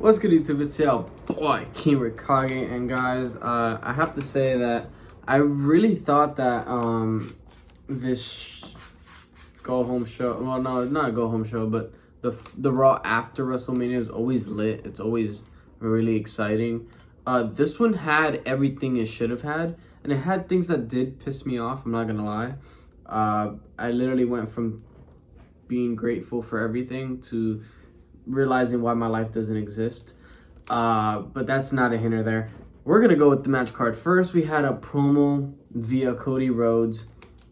What's good, YouTube? It's your boy King Rikage, and guys, I have to say that I really thought that this go home show, well, no, not a go home show, but the Raw after WrestleMania is always lit. It's always really exciting. This one had everything it should have had, and it had things that did piss me off. I'm not gonna lie. I literally went from being grateful for everything to realizing why my life doesn't exist. But that's not a hinter there. We're gonna go with the match card. First, we had a promo via Cody Rhodes.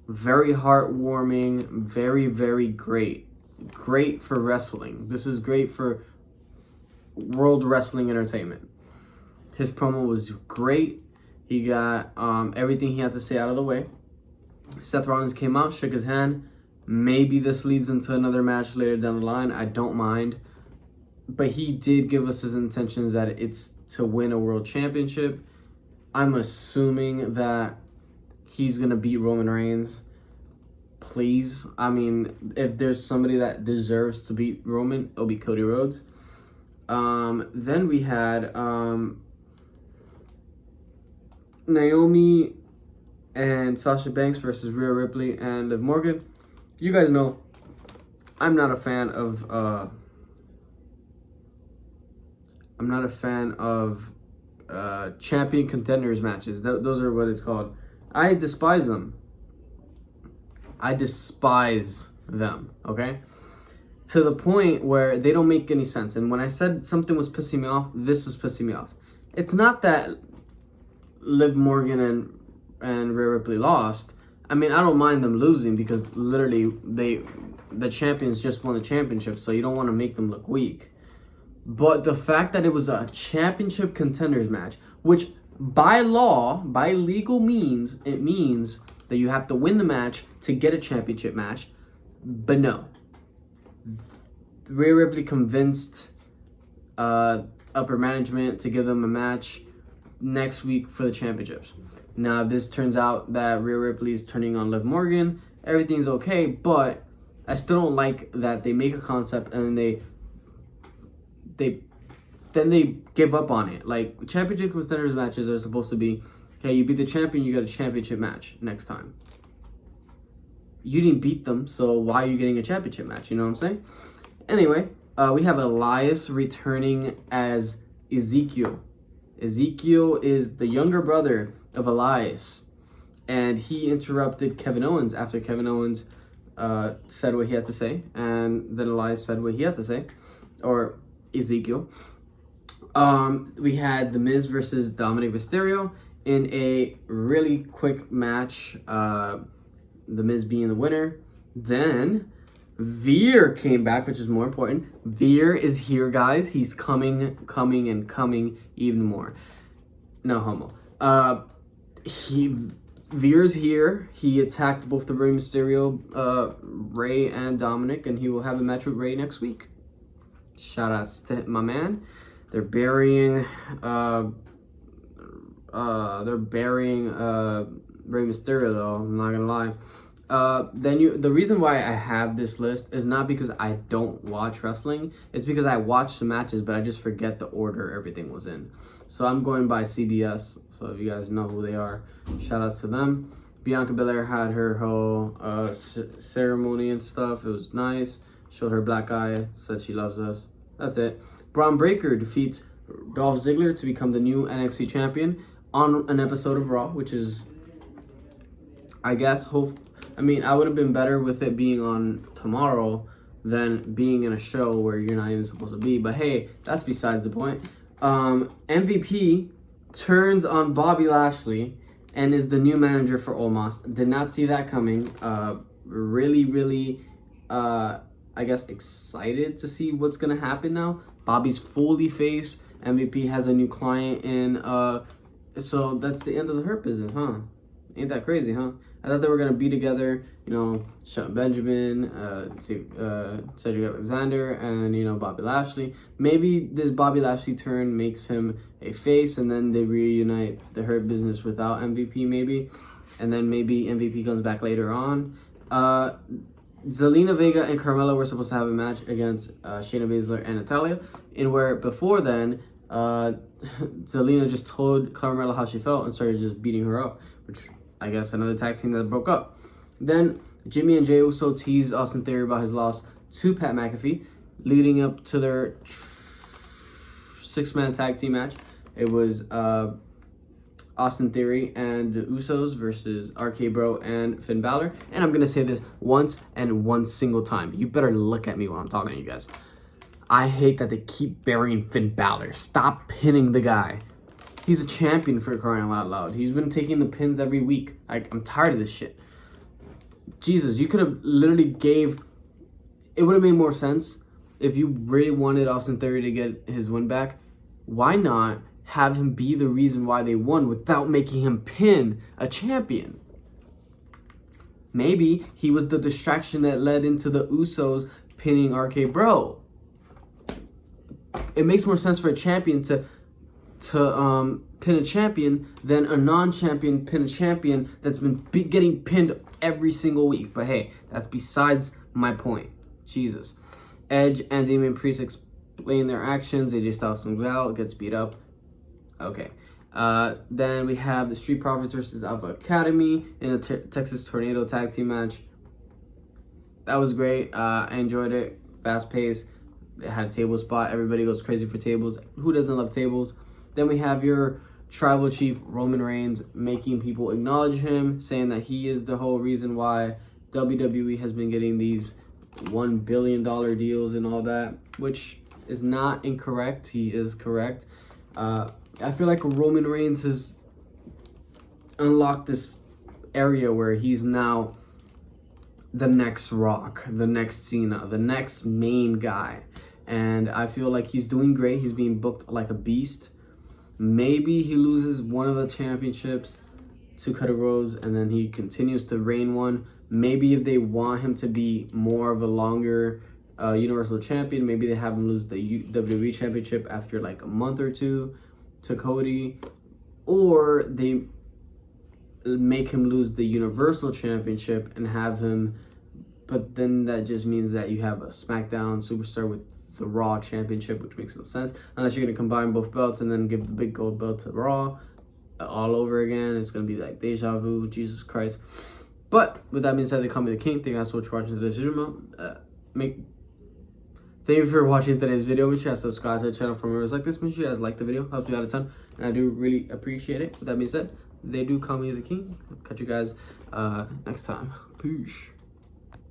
Very heartwarming, very great. Great for wrestling. This is great for World Wrestling Entertainment. His promo was great. He got everything he had to say out of the way. Seth Rollins came out, shook his hand. Maybe this leads into another match later down the line. I don't mind. But he did give us his intentions that it's to win a world championship. I'm assuming that he's going to beat Roman Reigns. Please. I mean, if there's somebody that deserves to beat Roman, it'll be Cody Rhodes. Then we had Naomi and Sasha Banks versus Rhea Ripley and Liv Morgan. You guys know I'm not a fan of champion contenders matches. Those are what it's called. I despise them. Okay? To the point where they don't make any sense. And when I said something was pissing me off, this was pissing me off. It's not that Liv Morgan and Rhea Ripley lost. I mean, I don't mind them losing because literally the champions just won the championship, so you don't want to make them look weak. But the fact that it was a championship contenders match, which by law, by legal means, it means that you have to win the match to get a championship match. But no. Rhea Ripley convinced upper management to give them a match next week for the championships. Now, if this turns out that Rhea Ripley is turning on Liv Morgan, everything's okay, but I still don't like that they make a concept and then they give up on it. Like, championship contenders matches are supposed to be, okay, you beat the champion, you got a championship match next time. You didn't beat them, so why are you getting a championship match? You know what I'm saying? Anyway, we have Elias returning as Ezekiel. Ezekiel is the younger brother of Elias, and he interrupted Kevin Owens after Kevin Owens said what he had to say, and then Elias said what he had to say, or Ezekiel. We had The Miz versus Dominic Mysterio in a really quick match, The Miz being the winner. Then Veer came back, which is more important. Veer is here, guys. He's coming even more. No homo. Veer's here. He attacked both the Rey Mysterio, Rey and Dominic, and he will have a match with Rey next week. Shout out to my man. They're burying Rey Mysterio though. I'm not gonna lie. The reason why I have this list is not because I don't watch wrestling. It's because I watch the matches, but I just forget the order everything was in. So I'm going by CBS. So if you guys know who they are, shout outs to them. Bianca Belair had her whole ceremony and stuff. It was nice. Showed her black eye. Said she loves us. That's it. Braun Breaker defeats Dolph Ziggler to become the new NXT champion on an episode of Raw, which is, I guess, I mean, I would have been better with it being on tomorrow than being in a show where you're not even supposed to be. But hey, that's besides the point. MVP turns on Bobby Lashley and is the new manager for Omos. Did not see that coming. Really, I guess, excited to see what's going to happen now. Bobby's fully face. MVP has a new client in, so that's the end of the Hurt Business, huh? Ain't that crazy, huh? I thought they were going to be together, you know, Shelton Benjamin, Cedric Alexander, and, you know, Bobby Lashley. Maybe this Bobby Lashley turn makes him a face, and then they reunite the Hurt Business without MVP, maybe. And then maybe MVP comes back later on. Zelina Vega and Carmella were supposed to have a match against Shayna Baszler and Natalya, in where before then, Zelina just told Carmella how she felt and started just beating her up, which I guess another tag team that broke up. Then Jimmy and Jey Uso teased Austin Theory about his loss to Pat McAfee, leading up to their 6-man tag team match. It was Austin Theory and the Usos versus RK Bro and Finn Balor. And I'm going to say this once and one single time. You better look at me when I'm talking to you guys. I hate that they keep burying Finn Balor. Stop pinning the guy. He's a champion, for crying out loud. He's been taking the pins every week. I'm tired of this shit. Jesus, you could have literally gave... It would have made more sense if you really wanted Austin Theory to get his win back. Why not have him be the reason why they won without making him pin a champion? Maybe he was the distraction that led into the Usos pinning RK Bro. It makes more sense for a champion to pin a champion than a non-champion pin a champion that's been getting pinned every single week. But hey, that's besides my point. Jesus. Edge and Damian Priest explain their actions. AJ Styles comes out, gets beat up. Okay. Then we have the Street Profits versus Alpha Academy in a Texas Tornado tag team match. That was great. I enjoyed it. Fast paced. It had a table spot. Everybody goes crazy for tables. Who doesn't love tables? Then we have your tribal chief, Roman Reigns, making people acknowledge him, saying that he is the whole reason why WWE has been getting these $1 billion deals and all that, which is not incorrect. He is correct. I feel like Roman Reigns has unlocked this area where he's now the next Rock, the next Cena, the next main guy. And I feel like he's doing great. He's being booked like a beast. Maybe he loses one of the championships to Cody Rhodes and then he continues to reign one. Maybe if they want him to be more of a longer Universal Champion, maybe they have him lose the WWE Championship after like a month or two to Cody. Or they make him lose the Universal Championship and have him... But then that just means that you have a SmackDown superstar with the Raw Championship, which makes no sense. Unless you're going to combine both belts and then give the big gold belt to Raw all over again. It's going to be like deja vu, Jesus Christ. But with that being said, they call me the king. Thank you guys so much for watching today's video. Thank you for watching today's video. Make sure you guys subscribe to the channel for more videos like this. Make sure you guys like the video. Helps me out a ton. And I do really appreciate it. With that being said, they do call me the king. Catch you guys next time. Peace.